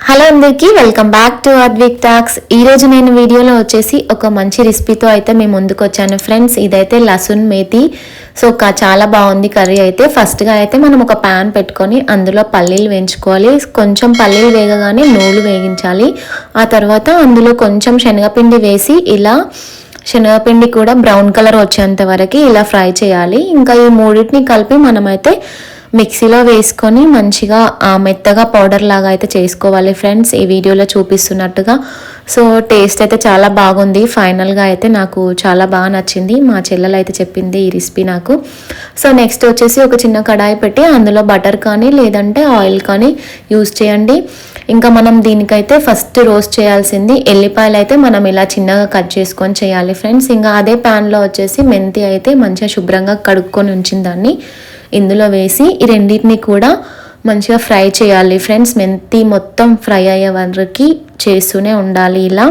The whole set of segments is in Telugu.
హలో అందరికీ welcome back to Advik talks. ఈరోజు నేను వీడియోలో వచ్చేసి ఒక మంచి రెసిపీతో అయితే మేము ముందుకు వచ్చాను ఫ్రెండ్స్. ఇదైతే లసున్ మేతి. సో చాలా బాగుంది కర్రీ అయితే. ఫస్ట్గా అయితే మనం ఒక ప్యాన్ పెట్టుకొని అందులో పల్లీలు వేయించుకోవాలి. కొంచెం పల్లీలు వేగగానే నూనె వేగించాలి. ఆ తర్వాత అందులో కొంచెం శనగపిండి వేసి ఇలా శనగపిండి కూడా బ్రౌన్ కలర్ వచ్చేంత వరకు ఇలా ఫ్రై చేయాలి. ఇంకా ఈ మూడింటిని కలిపి మనమైతే మిక్సీలో వేసుకొని మంచిగా మెత్తగా పౌడర్ లాగా అయితే చేసుకోవాలి ఫ్రెండ్స్, ఈ వీడియోలో చూపిస్తున్నట్టుగా. సో టేస్ట్ అయితే చాలా బాగుంది. ఫైనల్గా అయితే నాకు చాలా బాగా నచ్చింది. మా చెల్లెలు అయితే చెప్పింది ఈ రెసిపీ నాకు. సో నెక్స్ట్ వచ్చేసి ఒక చిన్న కడాయి పెట్టి అందులో బటర్ కానీ లేదంటే ఆయిల్ కానీ యూజ్ చేయండి. ఇంకా మనం దీనికైతే ఫస్ట్ రోస్ట్ చేయాల్సింది ఎల్లిపాయలు అయితే మనం ఇలా చిన్నగా కట్ చేసుకొని చేయాలి ఫ్రెండ్స్. ఇంకా అదే ప్యాన్లో వచ్చేసి మెంతి అయితే మంచిగా శుభ్రంగా కడుక్కొని ఉంచిన దాన్ని ఇందులో వేసి ఈ రెండింటిని కూడా మంచిగా ఫ్రై చేయాలి ఫ్రెండ్స్. మెంతి మొత్తం ఫ్రై అయ్యే వరకు చేస్తూనే ఉండాలి ఇలా.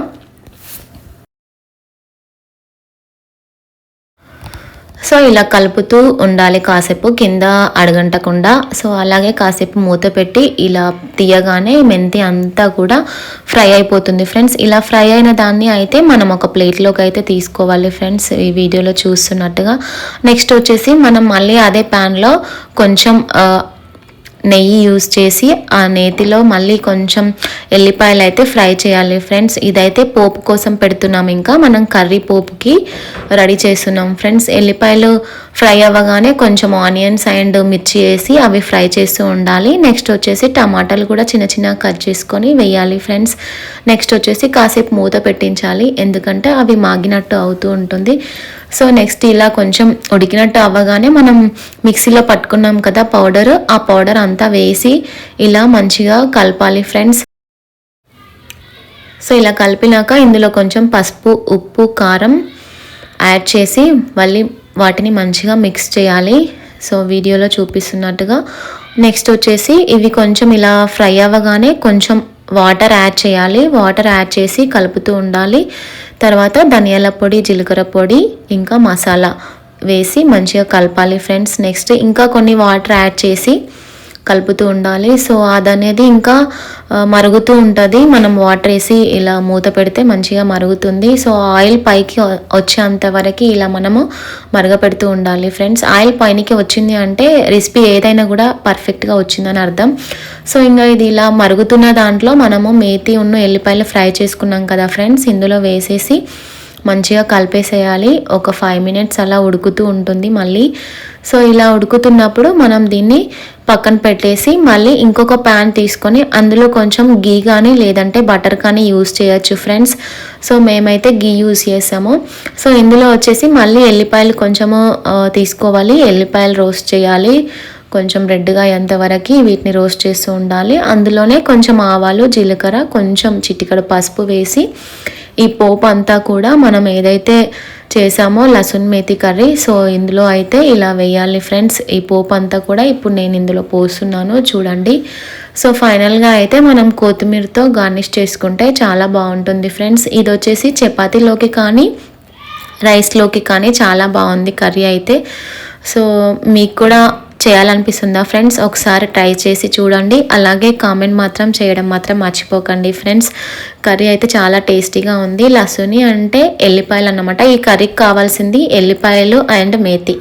సో ఇలా కలుపుతూ ఉండాలి కాసేపు, కింద అడగంటకుండా. సో అలాగే కాసేపు మూత పెట్టి ఇలా తీయగానే మెంతి అంతా కూడా ఫ్రై అయిపోతుంది ఫ్రెండ్స్. ఇలా ఫ్రై అయిన దాన్ని అయితే మనం ఒక ప్లేట్లోకి అయితే తీసుకోవాలి ఫ్రెండ్స్, ఈ వీడియోలో చూస్తున్నట్టుగా. నెక్స్ట్ వచ్చేసి మనం మళ్ళీ అదే ప్యాన్లో కొంచెం నెయ్యి యూజ్ చేసి ఆ నేతిలో మళ్ళీ కొంచెం ఎల్లిపాయలు అయితే ఫ్రై చేయాలి ఫ్రెండ్స్. ఇదైతే పోపు కోసం పెడుతున్నాం, ఇంకా మనం కర్రీ పోపుకి రెడీ చేస్తున్నాం ఫ్రెండ్స్. ఎల్లిపాయలు ఫ్రై అవ్వగానే కొంచెం ఆనియన్స్ అండ్ మిర్చి వేసి అవి ఫ్రై చేస్తూ ఉండాలి. నెక్స్ట్ వచ్చేసి టమాటాలు కూడా చిన్న చిన్నగా కట్ చేసుకొని వేయాలి ఫ్రెండ్స్. నెక్స్ట్ వచ్చేసి కాసేపు మూత పెట్టించాలి, ఎందుకంటే అవి మాగినట్టు అవుతూ ఉంటుంది. సో నెక్స్ట్ ఇలా కొంచెం ఉడికినట్టు అవ్వగానే మనం మిక్సీలో పట్టుకున్నాం కదా పౌడర్, ఆ పౌడర్ అంతా వేసి ఇలా మంచిగా కలపాలి ఫ్రెండ్స్. సో ఇలా కలిపినాక ఇందులో కొంచెం పసుపు, ఉప్పు, కారం యాడ్ చేసి మళ్ళీ వాటిని మంచిగా మిక్స్ చేయాలి. సో వీడియోలో చూపిస్తున్నట్టుగా. నెక్స్ట్ వచ్చేసి ఇవి కొంచెం ఇలా ఫ్రై అవ్వగానే కొంచెం వాటర్ యాడ్ చేయాలి. వాటర్ యాడ్ చేసి కలుపుతూ ఉండాలి. తర్వాత ధనియాల పొడి, జీలకర్ర పొడి, ఇంకా మసాలా వేసి మంచిగా కలపాలి ఫ్రెండ్స్. నెక్స్ట్ ఇంకా కొన్ని వాటర్ యాడ్ చేసి కలుపుతూ ఉండాలి. సో అదనేది ఇంకా మరుగుతూ ఉంటుంది. మనం వాటర్ వేసి ఇలా మూత పెడితే మంచిగా మరుగుతుంది. సో ఆయిల్ పైకి వచ్చేంత వరకు ఇలా మనము మరగపెడుతూ ఉండాలి ఫ్రెండ్స్. ఆయిల్ పైనకి వచ్చింది అంటే రెసిపీ ఏదైనా కూడా పర్ఫెక్ట్గా వచ్చిందని అర్థం. సో ఇంకా ఇది ఇలా మరుగుతున్న దాంట్లో మనము మేతి ఉన్న ఎల్లిపాయలు ఫ్రై చేసుకున్నాం కదా ఫ్రెండ్స్, ఇందులో వేసేసి మంచిగా కలిపేసేయాలి. ఒక 5 minutes అలా ఉడుకుతూ ఉంటుంది మళ్ళీ. సో ఇలా ఉడుకుతున్నప్పుడు మనం దీన్ని పక్కన పెట్టేసి మళ్ళీ ఇంకొక ప్యాన్ తీసుకొని అందులో కొంచెం గీ కానీ లేదంటే బటర్ కానీ యూజ్ చేయొచ్చు ఫ్రెండ్స్. సో మేమైతే గీ యూజ్ చేసాము. సో ఇందులో వచ్చేసి మళ్ళీ ఎల్లిపాయలు కొంచెము తీసుకోవాలి, ఎల్లిపాయలు రోస్ట్ చేయాలి కొంచెం రెడ్గా అయ్యేంతవరకు వీటిని రోస్ట్ చేస్తూ ఉండాలి. అందులోనే కొంచెం ఆవాలు, జీలకర్ర, కొంచెం చిటికెడు పసుపు వేసి ఈ పోపు అంతా కూడా మనం ఏదైతే చేసామో లసున్ మేతి కర్రీ, సో ఇందులో అయితే ఇలా వేయాలి ఫ్రెండ్స్. ఈ పోపు అంతా కూడా ఇప్పుడు నేను ఇందులో పోస్తున్నాను చూడండి. సో ఫైనల్గా అయితే మనం కొత్తిమీరతో గార్నిష్ చేసుకుంటే చాలా బాగుంటుంది ఫ్రెండ్స్. ఇది వచ్చేసి చపాతీలోకి కానీ రైస్లోకి కానీ చాలా బాగుంది కర్రీ అయితే. సో మీకు కూడా చేయాలనిపిస్తుందా ఫ్రెండ్స్? ఒకసారి ట్రై చేసి చూడండి. అలాగే కామెంట్ మాత్రం చేయడం మాత్రం మర్చిపోకండి ఫ్రెండ్స్. కర్రీ అయితే చాలా టేస్టీగా ఉంది. లసుని అంటే ఎల్లిపాయలు అన్నమాట. ఈ కర్రీకి కావాల్సింది ఎల్లిపాయలు అండ్ మేతి.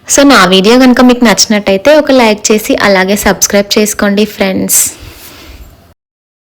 సో నా వీడియో కనుక మీకు నచ్చినట్టయితే ఒక లైక్ చేసి అలాగే సబ్స్క్రైబ్ చేసుకోండి ఫ్రెండ్స్.